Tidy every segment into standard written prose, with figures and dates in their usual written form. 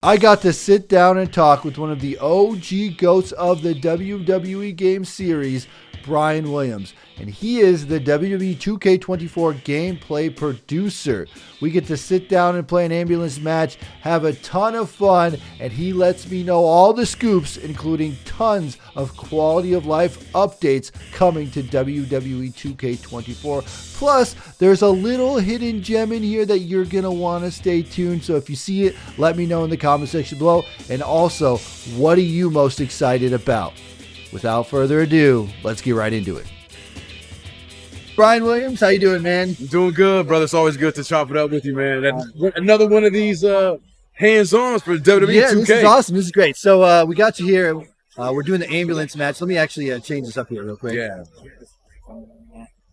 I got to sit down and talk with one of the OG GOATs of the WWE game series, Bryan Williams, and he is the WWE 2K24 gameplay producer. We get to sit down and play an ambulance match, have a ton of fun, and he lets me know all the scoops, including tons of quality of life updates coming to WWE 2K24. Plus, there's a little hidden gem in here that you're going to want to stay tuned. So if you see it, let me know in the comment section below. And also, what are you most excited about? Without further ado, let's get right into it. Bryan Williams, how you doing, man? I'm doing good, brother. It's always good to chop it up with you, man. And another one of these hands-ons for WWE 2K. This is awesome. This is great. So we got you here. We're doing the ambulance match. Let me actually change this up here real quick. Yeah.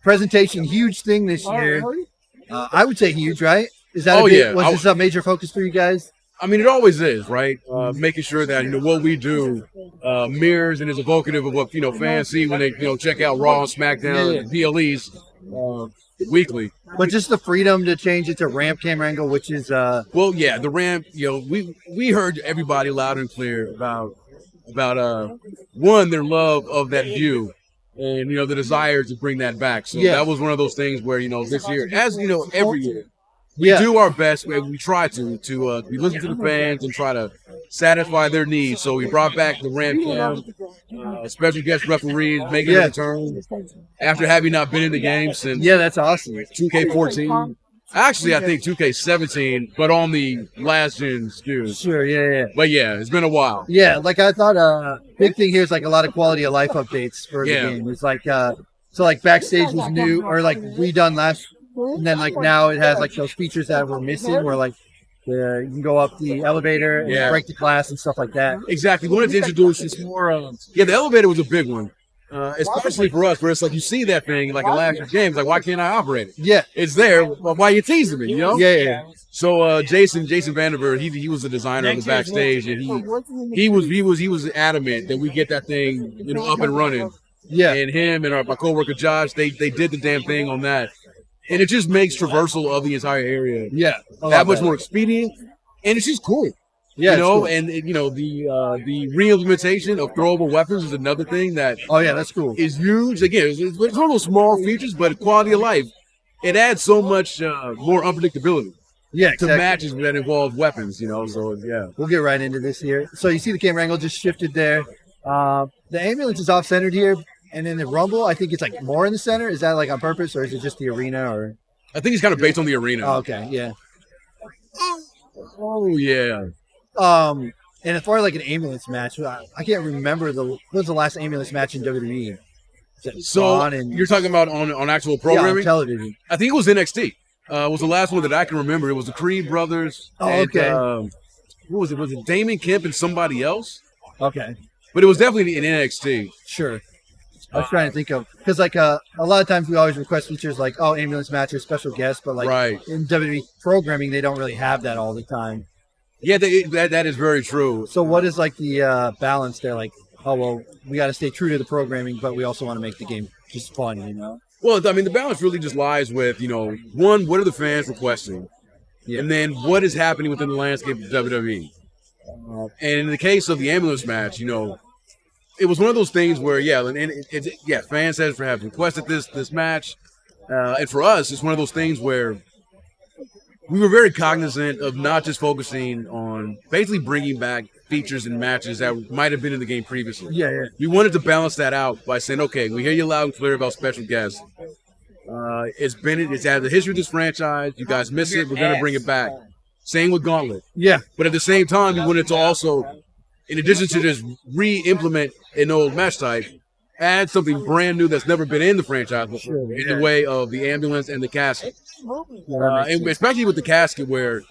Presentation, huge thing this year. I would say huge, right? Is that was this a major focus for you guys? I mean, it always is, right? Making sure that what we do mirrors and is evocative of what fans see when they check out Raw and SmackDown and PLEs weekly. But just the freedom to change it to ramp camera angle, which is well, yeah, the ramp. We heard everybody loud and clear about one, their love of that view. And, the desire to bring that back. So that was one of those things where, this year, as every year, we do our best. We try to we listen to the fans and try to satisfy their needs. So we brought back the ramp cam, special guest referees making a return after having not been in the game since that's awesome. 2K14. Actually, I think 2K17, but on the last gen SKUs. Sure, yeah. But it's been a while. Yeah, like I thought big thing here is like a lot of quality of life updates for the game. It's like so like backstage was new or like redone last, and then like now it has like those features that were missing where like you can go up the elevator and break the glass and stuff like that. Exactly. We wanted to introduce this more. The elevator was a big one. Especially for us, where it's like you see that thing like in last year's games, like why can't I operate it? Yeah, it's there. Well, why are you teasing me? Yeah. So Jason Vanderbilt, he was the designer of the backstage, and he was adamant that we get that thing up and running. Yeah, and him and my coworker Josh, they did the damn thing on that, and it just makes traversal of the entire area that much more expedient, and it's just cool. Yeah, cool. And the re-implementation of throwable weapons is another thing that that's cool. Is huge. Again, it's one of those small features, but quality of life. It adds so much more unpredictability. To matches that involve weapons. So we'll get right into this here. So you see the camera angle just shifted there. The ambulance is off-centered here, and in the Rumble, I think it's like more in the center. Is that like on purpose, or is it just the arena? Or I think it's kind of based on the arena. Oh, okay, yeah. Oh yeah. And as far as like an ambulance match, I can't remember what was the last ambulance match in WWE. So you're talking about on actual programming? Yeah, on television. I think it was NXT. It was the last one that I can remember. It was the Creed brothers. Oh, okay. What was it? Was it Damon Kemp and somebody else? Okay. But it was definitely in NXT. Sure. I was trying to think of, because like a lot of times we always request features like, ambulance match or special guest, but like in WWE programming, they don't really have that all the time. Yeah, that is very true. So what is like the balance there? Like, we got to stay true to the programming, but we also want to make the game just fun, Well, I mean, the balance really just lies with, one, what are the fans requesting? Yeah. And then what is happening within the landscape of WWE? And in the case of the ambulance match, it was one of those things where, fans have requested this match. And for us, it's one of those things where we were very cognizant of not just focusing on basically bringing back features and matches that might have been in the game previously. Yeah. We wanted to balance that out by saying, okay, we hear you loud and clear about special guests. It's had the history of this franchise. You guys miss it. We're going to bring it back. Same with Gauntlet. Yeah. But at the same time, we wanted to also, in addition to just re-implement an old match type, add something brand new that's never been in the franchise before, in the way of the ambulance and the casket. And especially with the casket, where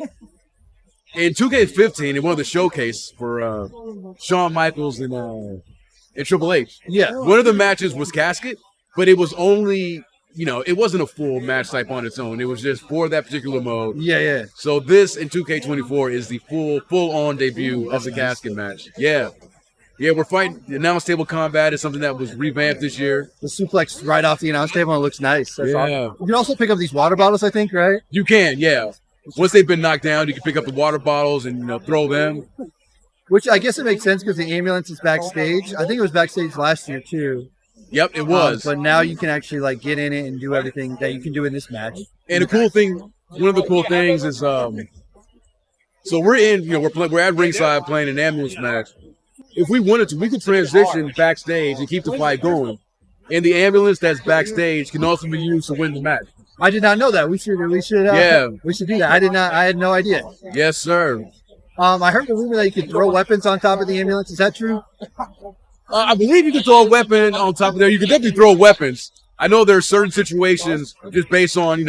in 2K15, in one of the showcase for Shawn Michaels and Triple H, one of the matches was casket, but it was only, it wasn't a full match type on its own. It was just for that particular mode. Yeah. So this in 2K24 is the full-on debut of the casket match. Yeah, we're fighting. The announce table combat is something that was revamped this year. The suplex right off the announce table, and it looks nice. That's yeah. Awesome. You can also pick up these water bottles, I think, right? You can, yeah. Once they've been knocked down, you can pick up the water bottles and throw them. Which I guess it makes sense because the ambulance is backstage. I think it was backstage last year too. Yep, it was. But now you can actually like get in it and do everything that you can do in this match. And the cool thing, one of the cool things is, so we're in, we're at ringside playing an ambulance match. If we wanted to, we could transition backstage and keep the fight going. And the ambulance that's backstage can also be used to win the match. I did not know that. We should do that. I had no idea. Yes, sir. I heard the rumor that you could throw weapons on top of the ambulance. Is that true? I believe you can throw a weapon on top of there. You can definitely throw weapons. I know there are certain situations just based on,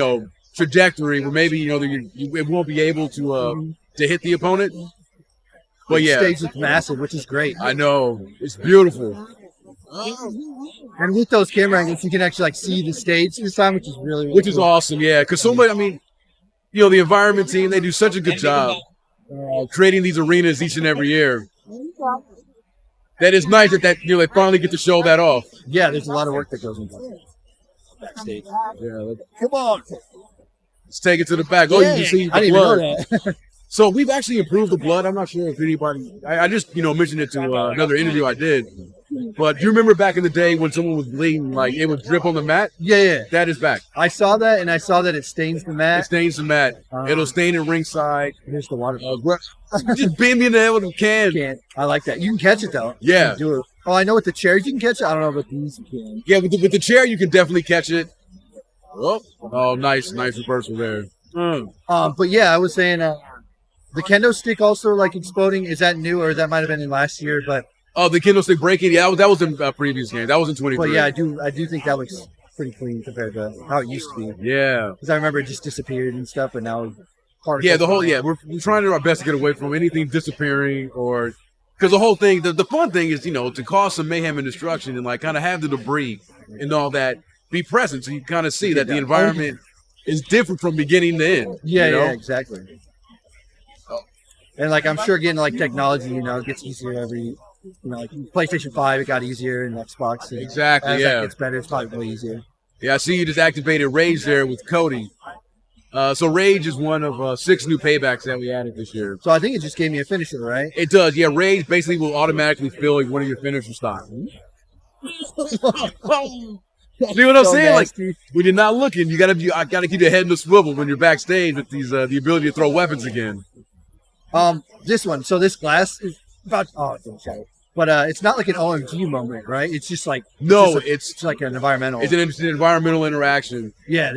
trajectory where maybe, it won't be able to hit the opponent. But yeah. The stage is massive, which is great. I know. It's beautiful. And with those camera angles, you can actually see the stage this time, which is really Which is cool. awesome, yeah. Because the environment team, they do such a good job creating these arenas each and every year. That is nice that they finally get to show that off. Yeah, there's a lot of work that goes into backstage. Yeah, come on. Let's take it to the back. Oh, you can see the I didn't blood. even know that. So we've actually improved the blood. I'm not sure if anybody. I just mentioned it to another interview I did. But do you remember back in the day when someone was bleeding, like it would drip on the mat? Yeah. That is back. I saw that, and I saw that it stains the mat. It stains the mat. It'll stain it ringside. Here's the water. Just beam me in the head with a can. I like that. You can catch it though. Yeah. Do it. Oh, I know with the chairs you can catch it. I don't know about these you can. Yeah, with the chair you can definitely catch it. Oh, nice reversal there. But yeah, I was saying the kendo stick also like exploding. Is that new or that might have been in last year? But the kendo stick breaking. Yeah, that was in previous game. That was in 23. But yeah, I do think that looks pretty clean compared to how it used to be. Yeah. Because I remember it just disappeared and stuff, but now we're trying to do our best to get away from anything disappearing or because the whole thing, the fun thing is to cause some mayhem and destruction and like kind of have the debris and all that be present, so you kind of see that the environment is different from beginning to end. Yeah, exactly. And like I'm sure getting like technology, it gets easier every. Like PlayStation 5, it got easier, and Xbox. And exactly, as yeah. that gets better, it's probably way easier. Yeah, I see you just activated Rage there with Cody. So Rage is one of 6 new paybacks that we added this year. So I think it just gave me a finisher, right? It does, yeah. Rage basically will automatically fill one of your finisher stocks. See what I'm saying? Nasty. Like when you're not looking, I gotta keep your head in the swivel when you're backstage with these the ability to throw weapons again. This one. So this glass is about it's shadow. But it's not like an OMG moment, right? It's just like it's like an environmental. It's an environmental interaction. Yeah.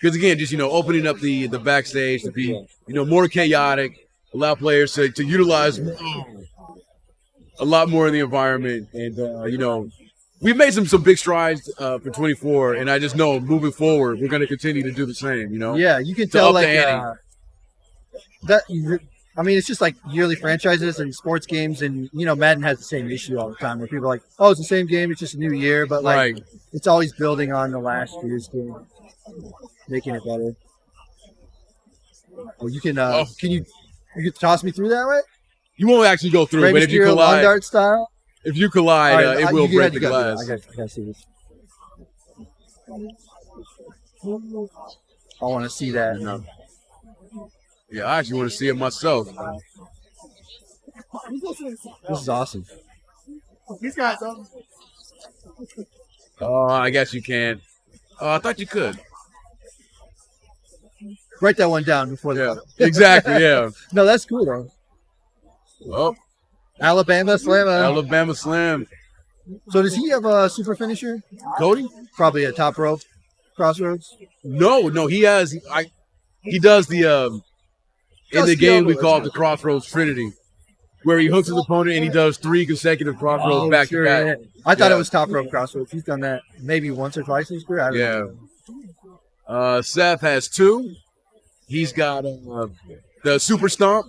Because again, just opening up the backstage to be more chaotic, allow players to utilize a lot more in the environment, and we've made some big strides for 24, and I just know moving forward we're going to continue to do the same. Yeah, you can tell like that. I mean, it's just like yearly franchises and sports games, and Madden has the same issue all the time where people are like, "Oh, it's the same game, it's just a new year," but like it's always building on the last year's game, making it better. Oh, you can you toss me through that way? You won't actually go through, but if you collide, Dart style. If you collide, it will break the glass. I gotta see this. I want to see that. No. Yeah, I actually want to see it myself. This is awesome. These guys, Oh, I guess you can. Oh, I thought you could. Write that one down before the. Yeah, exactly. Yeah. No, that's cool though. Oh. Alabama Slam. Alabama Slam. So does he have a super finisher? Cody? Probably a top rope crossroads. No, he has. He does the. In the game, we call it the Crossroads Trinity, where he hooks his opponent and he does 3 consecutive crossroads back to back. Yeah. I thought it was top rope crossroads. He's done that maybe once or twice in his career. I don't know. Seth has 2. He's got the super stomp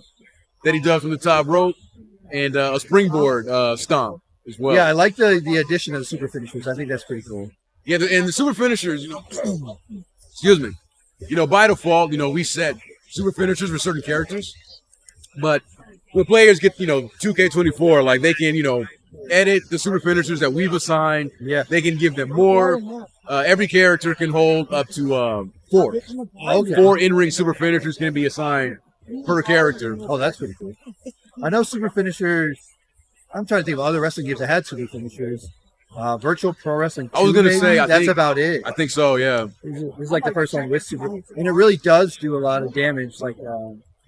that he does from the top rope and a springboard stomp as well. Yeah, I like the addition of the super finishers. I think that's pretty cool. Yeah, and the super finishers, excuse me, by default, we set super finishers for certain characters, but when players get 2K24, like they can edit the super finishers that we've assigned. Yeah, they can give them more. Every character can hold up to 4. Okay. 4 in-ring super finishers can be assigned per character. Oh, that's pretty cool. I know super finishers. I'm trying to think of other wrestling games that had super finishers. Virtual Pro Wrestling 2, I was going to say, that's about it. I think so, yeah. It's like the first one with super, and it really does do a lot of damage. Like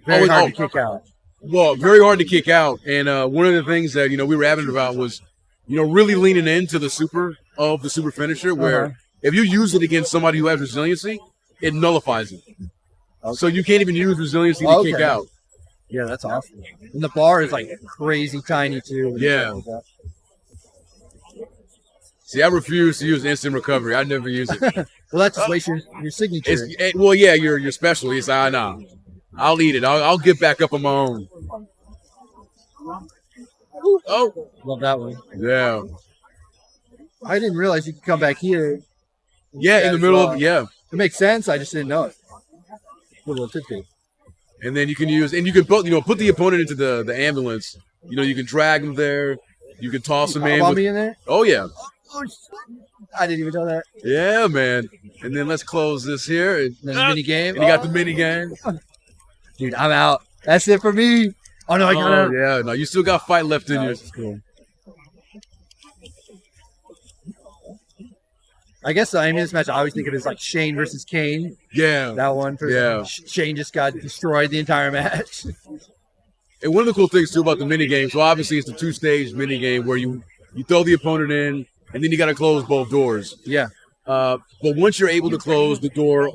very hard to kick out. Well, very hard to kick out. And one of the things that, we were adamant about was, really leaning into the super of the super finisher, where if you use it against somebody who has resiliency, it nullifies it. Okay. So you can't even use resiliency to kick out. Yeah, that's awesome. And the bar is like crazy tiny too. Yeah. See, I refuse to use instant recovery. I never use it. Well, that's just waste your signature. Well, yeah, your specialty. So nah. I'll eat it. I'll get back up on my own. Oh, love that one. Yeah. I didn't realize you could come back here. Yeah, in the middle of it makes sense. I just didn't know it. A little tidbit. And then you can use, and you can put the opponent into the ambulance. You can drag them there. You can toss them in. Me in there? Oh yeah. I didn't even know that. Yeah, man. And then let's close this here. And mini game. And you got the mini game. Dude, I'm out. That's it for me. Oh no, I got out. Yeah, no, you still got fight left in you. Cool. I guess the aim of this match, I always think of it as like Shane versus Kane. Yeah. That one. Shane just got destroyed the entire match. And one of the cool things, too, about the minigame, so obviously it's the 2-stage minigame where you throw the opponent in, and then you got to close both doors. Yeah. But once you're able to close the door,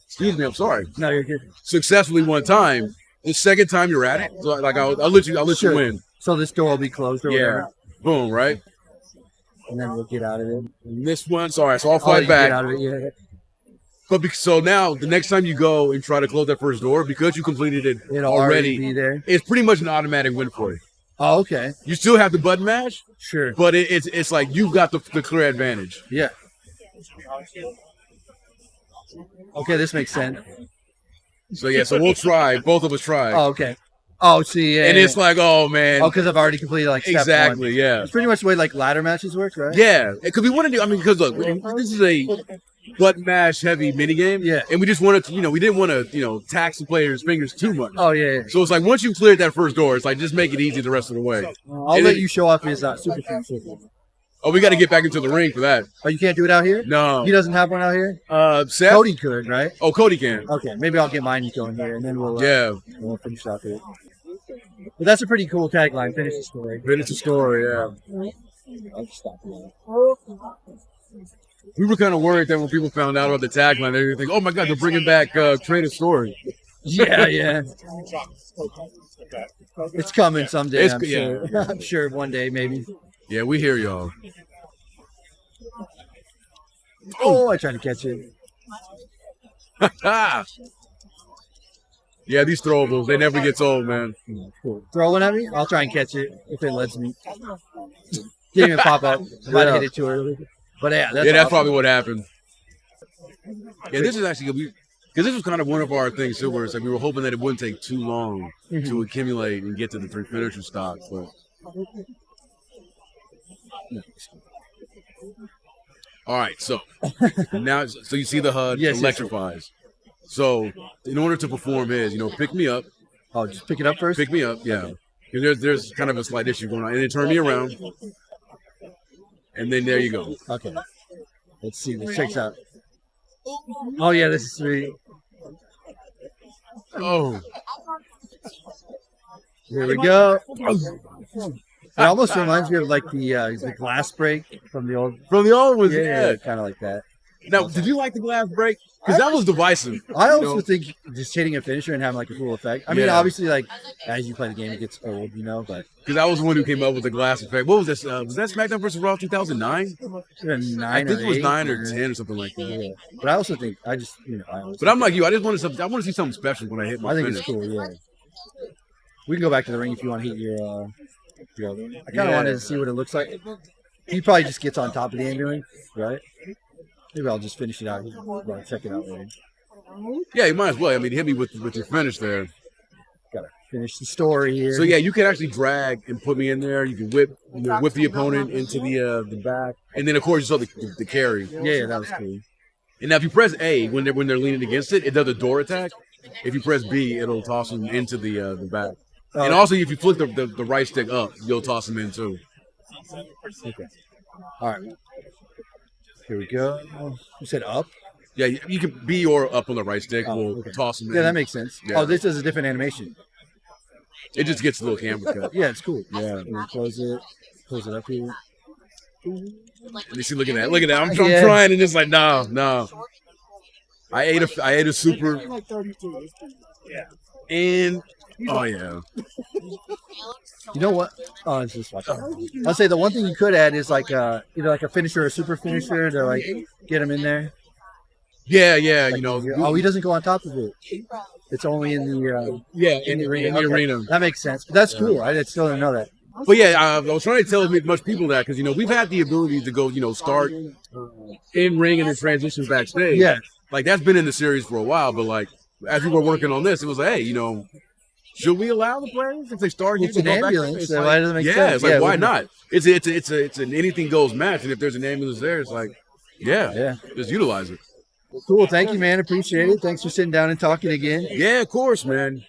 excuse me, I'm sorry. No, you're good. Successfully one time, the second time you're at it, so like I'll let you win. So this door will be closed or whatever. Boom, right? And then we'll get out of it. And this one, sorry, so I'll fight back. Get out of it, yeah. But so now, the next time you go and try to clear that first door, because you completed it already, be there. It's pretty much an automatic win for you. Oh, okay. You still have the button mash, sure, but it's like you've got the clear advantage. Yeah. Okay, this makes sense. So yeah, so we'll try. Both of us try. Oh, okay. Oh, see, yeah. And it's like, oh man. Oh, because I've already completed like step exactly, one. Yeah. It's pretty much the way like ladder matches work, right? Yeah, because we want to do. I mean, because look, this is a button mash heavy minigame. Yeah. And we just wanted to, we didn't want to, tax the players' fingers too much. Oh yeah. So it's like once you cleared that first door, it's like just make it easy the rest of the way. I'll let you show off his super finisher. Oh, we got to get back into the ring for that. Oh, you can't do it out here? No. He doesn't have one out here? Seth? Cody could, right? Oh, Cody can. Okay, maybe I'll get mine going here, and then we'll finish out here. But that's a pretty cool tagline. Finish the story. Finish the story, yeah. I'll just stop here. We were kind of worried that when people found out about the tagline, they would think, oh my God, they're bringing back Trade a Story. Yeah. It's coming someday, I'm sure. I'm sure one day, maybe. Yeah, we hear y'all. Oh, I tried to catch it. Yeah, these throwables, they never gets old, man. Cool. Throw one at me? I'll try and catch it if it lets me. Didn't even pop up. I might have hit it too early. But yeah, that's probably what happened. Yeah, this is actually good. Because this was kind of one of our things too, where it's like we were hoping that it wouldn't take too long to accumulate and get to the 3 finisher stock. But all right, so now, so you see the HUD electrifies. So in order to perform pick me up. Oh, just pick it up first? Pick me up, yeah. Because there's kind of a slight issue going on. And then turn me around. And then there you go. Okay. Let's see. This checks out. Oh, yeah, this is 3. Oh. Here we go. It almost reminds me of like the glass break from the old ones. Yeah. Kind of like that. Now, did you like the glass break? Because that was divisive. I also think just hitting a finisher and having like a cool effect. I mean, obviously, like as you play the game, it gets old, but because I was the one who came up with the glass effect. What was this? Was that SmackDown vs. Raw 2009? I think it was 9 or 10 or something like that. Yeah. But I also think But I'm like you. I just want to. I want to see something special when I hit my finish. It's cool. Yeah. We can go back to the ring if you want to hit your other one. I kind of wanted to see what it looks like. He probably just gets on top of the ambulance, right? Maybe I'll just finish it out. Check it out later. Yeah, you might as well. I mean, hit me with your finish there. Gotta finish the story here. So yeah, you can actually drag and put me in there. You can whip the opponent into the back, and then of course you saw the carry. Yeah, that was cool. And now if you press A when they're leaning against it, it does a door attack. If you press B, it'll toss them into the back. And also, if you flick the right stick up, you'll toss them in too. Okay. All right. Here we go. You said up? Yeah, you can B or up on the right stick. We'll toss them in. Yeah, that makes sense. Yeah. Oh, this is a different animation. It just gets a little camera cut. Yeah, it's cool. Yeah. Close it up here. And you see, look at that. Look at that. I'm trying, and it's like, no. I ate a super. Yeah. And oh yeah. You know what? Oh, it's just like I'll say the one thing you could add is like either like a finisher or a super finisher to like get him in there. Yeah, Like he doesn't go on top of it. It's only in the in the arena. That makes sense. But that's cool. I still didn't know that. But yeah, I was trying to tell as much people that because we've had the ability to go start in ring and then transition backstage. Yeah, like that's been in the series for a while. But like as we were working on this, it was like, hey, should we allow the players if they start here it's to an go ambulance. back? So why doesn't it make sense? Yeah, it's like why not? It's an anything goes match, and if there's an ambulance there, it's like just utilize it. Cool. Thank you, man. Appreciate it. Thanks for sitting down and talking again. Yeah, of course, man.